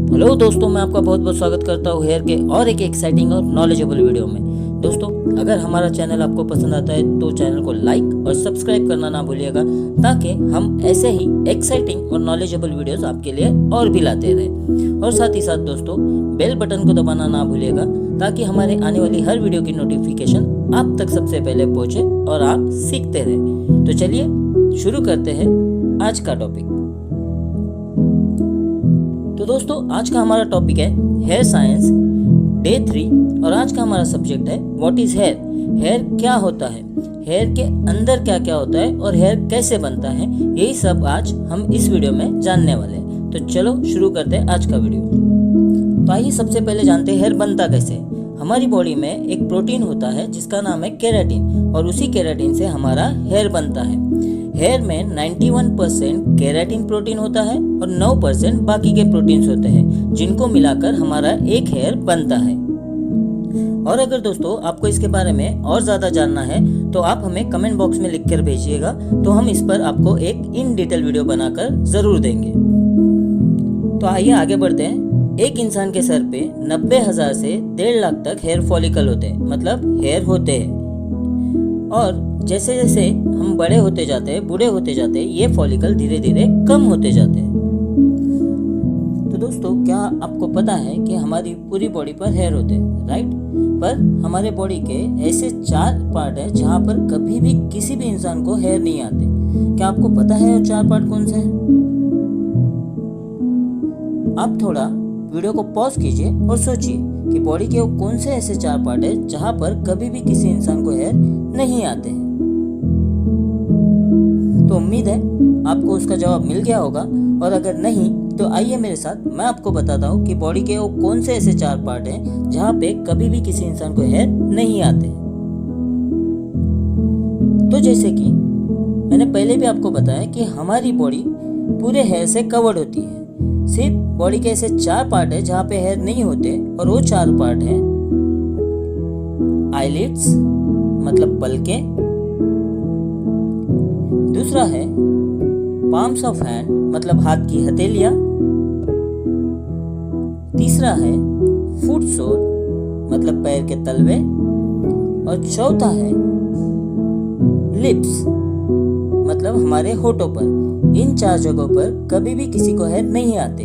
Hello दोस्तों, मैं आपका बहुत बहुत स्वागत करता हूँ हेयर के और एक एक्साइटिंग और नॉलेजेबल वीडियो में। दोस्तों, अगर हमारा चैनल आपको पसंद आता है तो चैनल को लाइक और सब्सक्राइब करना ना भूलिएगा, ताकि हम ऐसे ही एक्साइटिंग और नॉलेजेबल वीडियोस आपके लिए और भी लाते रहें। और साथ ही साथ दोस्तों, बेल बटन को दबाना ना भूलिएगा, ताकि हमारे आने वाली हर वीडियो की नोटिफिकेशन आप तक सबसे पहले पहुँचे और आप सीखते रहें। तो चलिए शुरू करते हैं आज का टॉपिक। तो दोस्तों, आज का हमारा टॉपिक है हेयर साइंस डे 3 और आज का हमारा सब्जेक्ट है व्हाट इज हेयर। हेयर क्या होता है, हेयर के अंदर क्या क्या होता है और हेयर कैसे बनता है, यही सब आज हम इस वीडियो में जानने वाले हैं। तो चलो शुरू करते हैं आज का वीडियो। तो आइए सबसे पहले जानते हैं हेयर बनता कैसे। हमारी बॉडी में एक प्रोटीन होता है जिसका नाम है केराटिन, और उसी केराटिन से हमारा हेयर बनता है। हेयर में 91% केराटिन प्रोटीन होता है और 9% बाकी के प्रोटीन्स होते हैं, जिनको मिलाकर हमारा एक हेयर बनता है। और अगर दोस्तों आपको इसके बारे में और ज़्यादा जानना है तो आप हमें कमेंट बॉक्स में लिखकर भेजिएगा, तो हम इस पर आपको एक इन डिटेल वीडियो बनाकर ज़रूर देंगे। तो आइए आगे बढ़ते हैं। एक इंसान के सर पे 90,000 से 1.5 लाख तक हेयर फॉलिकल होते हैं, मतलब हेयर होते हैं। और जैसे जैसे हम बड़े होते जाते हैं, बूढ़े होते जाते हैं, ये फॉलिकल धीरे धीरे कम होते जाते हैं। तो दोस्तों, क्या आपको पता है कि हमारी पूरी बॉडी पर हेयर होते हैं, राइट? पर हमारे बॉडी के ऐसे 4 पार्ट हैं जहाँ पर कभी भी किसी भी इंसान को हेयर नहीं आते। क्या आपको पता है वो 4 पार्ट कौन से हैं? आप थोड़ा वीडियो को पॉज कीजिए और सोचिए कि बॉडी के वो कौन से ऐसे 4 पार्ट है जहाँ पर कभी भी किसी इंसान को हेयर नहीं आते हैं। तो उम्मीद है आपको उसका जवाब मिल गया होगा, और अगर नहीं तो आइए मेरे साथ, मैं आपको बताता हूँ कि बॉडी के वो कौन से ऐसे 4 पार्ट हैं जहाँ पे कभी भी किसी इंसान को हेयर नहीं आते। तो जैसे कि मैंने पहले भी आपको बताया कि हमारी बॉडी पूरे हेयर से कवर्ड होती है। सिर्फ बॉडी के ऐसे 4 पार्ट है जहाँ पे हेयर नहीं होते, और वो 4 पार्ट हैं आईलिड्स मतलब पलकें, दूसरा है पाम्स ऑफ हैंड मतलब हाथ की हथेलियां, तीसरा है फुट सोल मतलब पैर के तलवे, और चौथा है लिप्स मतलब हमारे होठों पर। इन 4 जगहों पर कभी भी किसी को हेयर नहीं आते।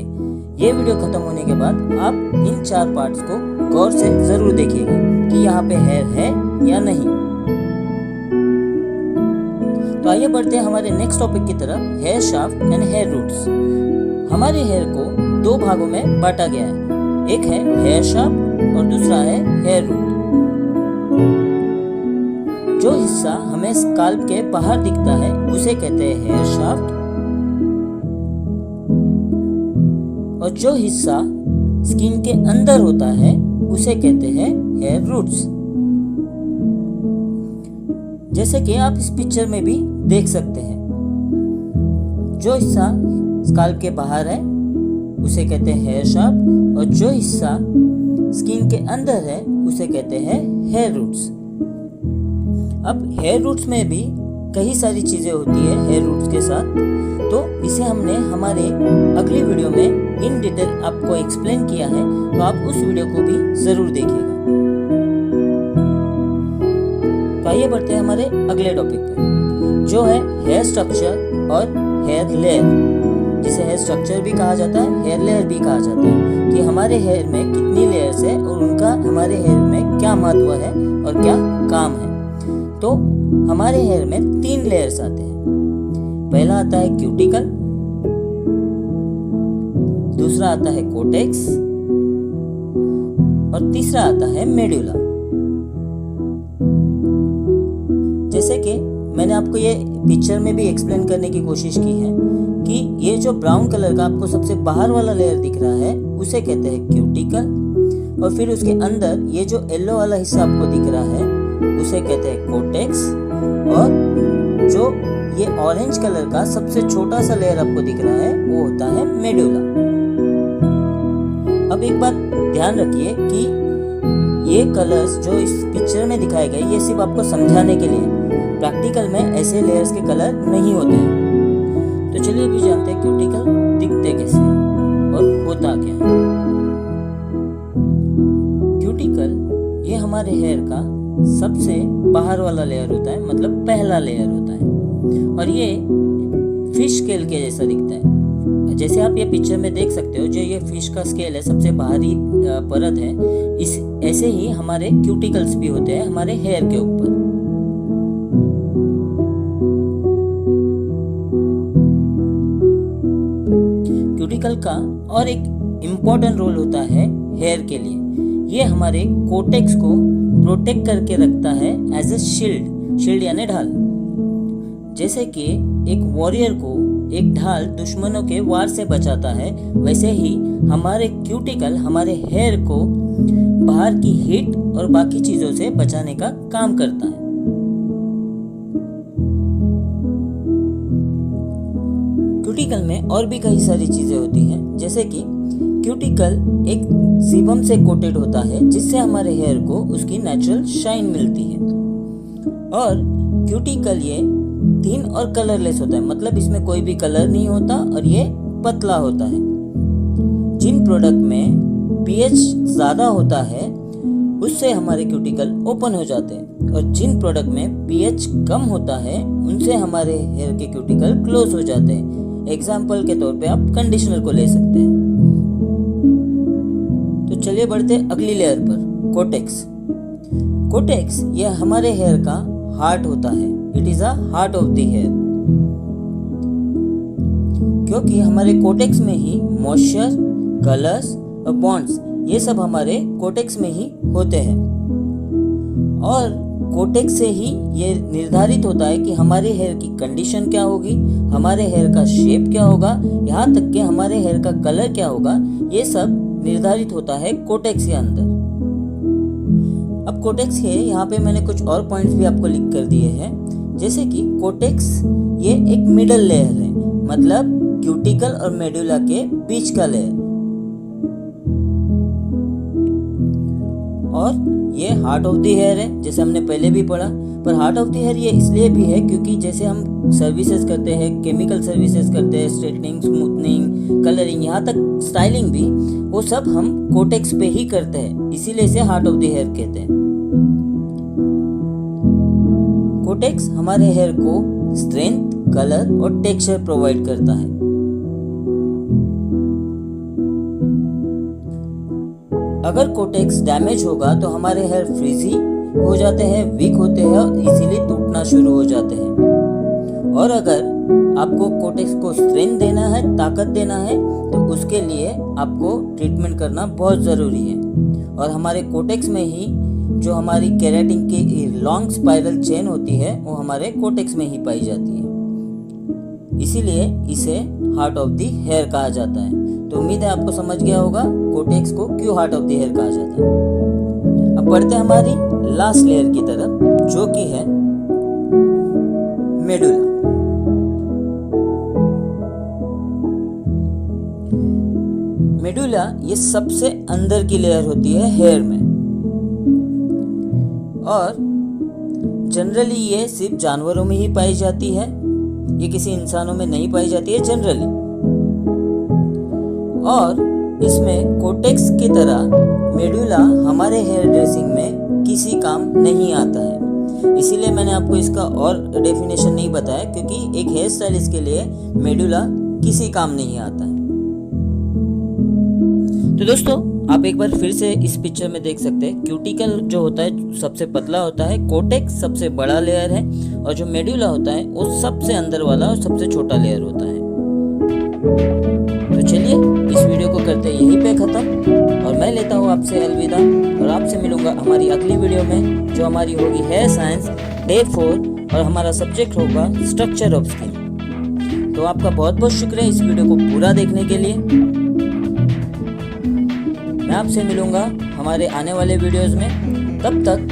ये वीडियो खत्म होने के बाद आप इन 4 पार्ट्स को गौर से जरूर देखिएगा कि यहाँ पे हेयर है या नहीं। तो आइए बढ़ते हैं हमारे नेक्स्ट टॉपिक की तरफ, hair shaft and hair roots. हमारे हेयर को 2 भागों में बांटा गया है, एक है हेयर शाफ्ट और दूसरा है हेयर रूट। जो हिस्सा हमें स्काल्प के बाहर दिखता है उसे कहते हैं हेयर शाफ्ट, और जो हिस्सा स्किन के अंदर होता है उसे कहते हैं हेयर रूट्स। जैसे कि आप इस पिक्चर में भी देख सकते हैं, जो हिस्सा स्काल्प के बाहर है उसे कहते हैं हेयर शाफ्ट, और जो हिस्सा स्किन के अंदर है उसे कहते हैं हेयर रूट्स। अब हेयर रूट्स में भी कई सारी चीजें होती है हेयर रूट्स के साथ, तो इसे हमने हमारे अगली वीडियो में इन डिटेल आपको एक्सप्लेन किया है, तो आप उस वीडियो को भी जरूर देखिएगा। तो आइए बढ़ते हैं हमारे अगले टॉपिक पे, जो है हेयर स्ट्रक्चर और हेयर लेयर, जिसे हेयर स्ट्रक्चर भी कहा जाता है, हेयर लेयर भी कहा जाता है, कि हमारे हेयर में कितनी लेयर्स है और उनका हमारे हेयर में क्या महत्व है और क्या काम है। तो हमारे हेयर में 3 लेयर्स आते हैं। पहला आता है क्यूटिकल, दूसरा आता है कोटेक्स, और तीसरा आता है मेडुला। जैसे कि मैंने आपको ये पिक्चर में भी एक्सप्लेन करने की कोशिश की है कि ये जो ब्राउन कलर का आपको सबसे बाहर वाला लेयर दिख रहा है उसे कहते हैं क्यूटिकल, और फिर उसके अंदर ये जो येलो वाला हिस्सा आपको दिख रहा है उसे कहते हैं कोटेक्स, और जो ये ऑरेंज कलर का सबसे छोटा सा लेयर आपको दिख रहा है वो होता है मेडुला। अब एक बात ध्यान रखिए कि ये कलर्स जो इस पिक्चर में दिखाए गए ये सिर्फ आपको समझाने के लिए, प्रैक्टिकल में ऐसे लेयर्स के कलर नहीं होते हैं। तो चलिए अभी जानते हैं क्यूटिकल दिखते कैसे हैं। और होता क्या है। क्यूटिकल ये हमारे हेयर का सबसे बाहर वाला लेयर होता है, मतलब पहला लेयर होता है, और ये फिश स्केल के जैसा दिखता है। जैसे आप ये पिक्चर में देख सकते हो, जो ये फिश का स्केल है, सबसे बाहरी परत है, इस ऐसे ही हमारे क्यूटिकल्स भी होते हैं हमारे हेयर के ऊपर। क्यूटिकल का और एक इम्पोर्टेंट रोल होता है हेयर के लिए। ये हमारे कोटेक्स को प्रोटेक्ट करके रखता है एज ए शील्ड यानी ढाल। जैसे कि एक वॉरियर को एक ढाल दुश्मनों के वार से बचाता है, वैसे ही हमारे क्यूटिकल हमारे हेयर को बाहर की हीट और बाकी चीजों से बचाने का काम करता है। क्यूटिकल में और भी कई सारी चीजें होती हैं, जैसे कि क्यूटिकल एक सीबम से कोटेड होता है, जिससे हमारे हेयर को उसकी नेचुरल शाइन मिलती है। और क्यूटिकल ये थिन और कलरलेस होता है, मतलब इसमें कोई भी कलर नहीं होता और ये पतला होता है। जिन प्रोडक्ट में पीएच ज़्यादा होता है उससे हमारे क्यूटिकल ओपन हो जाते हैं, और जिन प्रोडक्ट में पीएच कम होता है उनसे हमारे हेयर के क्यूटिकल क्लोज हो जाते हैं। एग्जाम्पल के तौर पे आप कंडीशनर को ले सकते हैं। तो चलिए बढ़ते अगली लेयर पर, कोटेक्स। कोटेक्स ये हमारे हेयर का हार्ट होता है। It is a heart of the hair, क्योंकि हमारे कोटेक्स में ही मॉइस्चर, कलर्स और बॉन्ड्स ये सब हमारे कोटेक्स में ही होते हैं, और कोटेक्स से ही ये निर्धारित होता है कि हमारे हेयर की कंडीशन क्या होगी, हमारे हेयर का शेप क्या होगा, यहाँ तक कि हमारे हेयर का कलर क्या होगा। ये सब निर्धारित होता है कोटेक्स के अंदर। अब कोटेक्स के यहाँ पे मैंने कुछ और पॉइंट्स भी आपको लिख कर दिए हैं, जैसे कि कोटेक्स ये एक मिडल लेयर है, मतलब क्यूटिकल और मेडुला के बीच का लेयर, और ये हार्ट ऑफ द हेयर है, जैसे हमने पहले भी पढ़ा। पर हार्ट ऑफ द हेयर ये इसलिए भी है क्योंकि जैसे हम सर्विसेज करते हैं, केमिकल सर्विसेज करते हैं, स्ट्रेटनिंग, स्मूथनिंग, कलरिंग, यहाँ तक स्टाइलिंग भी, वो सब हम कोटेक्स पे ही करते हैं, इसीलिए इसे हार्ट ऑफ द हेयर कहते हैं। कोटेक्स हमारे हेयर को स्ट्रेंथ, कलर और टेक्सचर प्रोवाइड करता है। अगर कोटेक्स डैमेज होगा तो हमारे हेयर फ्रीजी हो जाते हैं, वीक होते हैं और इजीली टूटना शुरू हो जाते हैं। और अगर आपको कोटेक्स को स्ट्रेंथ देना है, ताकत देना है, तो उसके लिए आपको ट्रीटमेंट करना बहुत ज़रूरी है। और हमारे कोटेक्स में ही जो हमारी केराटिन की लॉन्ग स्पाइरल चेन होती है वो हमारे कोटेक्स में ही पाई जाती है, इसीलिए इसे हार्ट ऑफ द हेयर कहा जाता है। तो उम्मीद है आपको समझ गया होगा कोटेक्स को क्यों हार्ट ऑफ द हेयर कहा जाता है। अब बढ़ते हैं हमारी लास्ट लेयर की तरफ, जो कि है मेडुला। मेडुला ये सबसे अंदर की लेयर होती है हेयर में, और जनरली ये सिर्फ जानवरों में ही पाई जाती है, ये किसी इंसानों में नहीं पाई जाती है जनरली। और इसमें कोटेक्स की तरह मेडुला हमारे हेयर ड्रेसिंग में किसी काम नहीं आता है, इसीलिए मैंने आपको इसका और डेफिनेशन नहीं बताया, क्योंकि एक हेयर स्टाइलिस्ट के लिए मेडुला किसी काम नहीं आता है। तो दोस्तों आप एक बार फिर से इस पिक्चर में देख सकते हैं, क्यूटिकल जो होता है सबसे पतला होता है, कोटेक्स सबसे बड़ा लेयर है, और जो मेडुला होता है वो सबसे अंदर वाला और सबसे छोटा लेयर होता है। तो चलिए इस वीडियो को करते हैं यहीं पे ख़त्म, और मैं लेता हूँ आपसे अलविदा, और आपसे मिलूंगा हमारी अगली वीडियो में, जो हमारी होगी हेयर साइंस डे 4, और हमारा सब्जेक्ट होगा स्ट्रक्चर ऑफ स्किन। तो आपका बहुत बहुत शुक्रिया इस वीडियो को पूरा देखने के लिए। मैं आपसे मिलूंगा हमारे आने वाले वीडियोस में। तब तक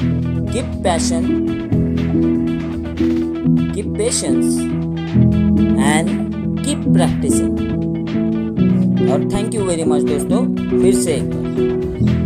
keep passion, keep patience and keep practicing. और थैंक यू वेरी मच दोस्तों, फिर से एक बार।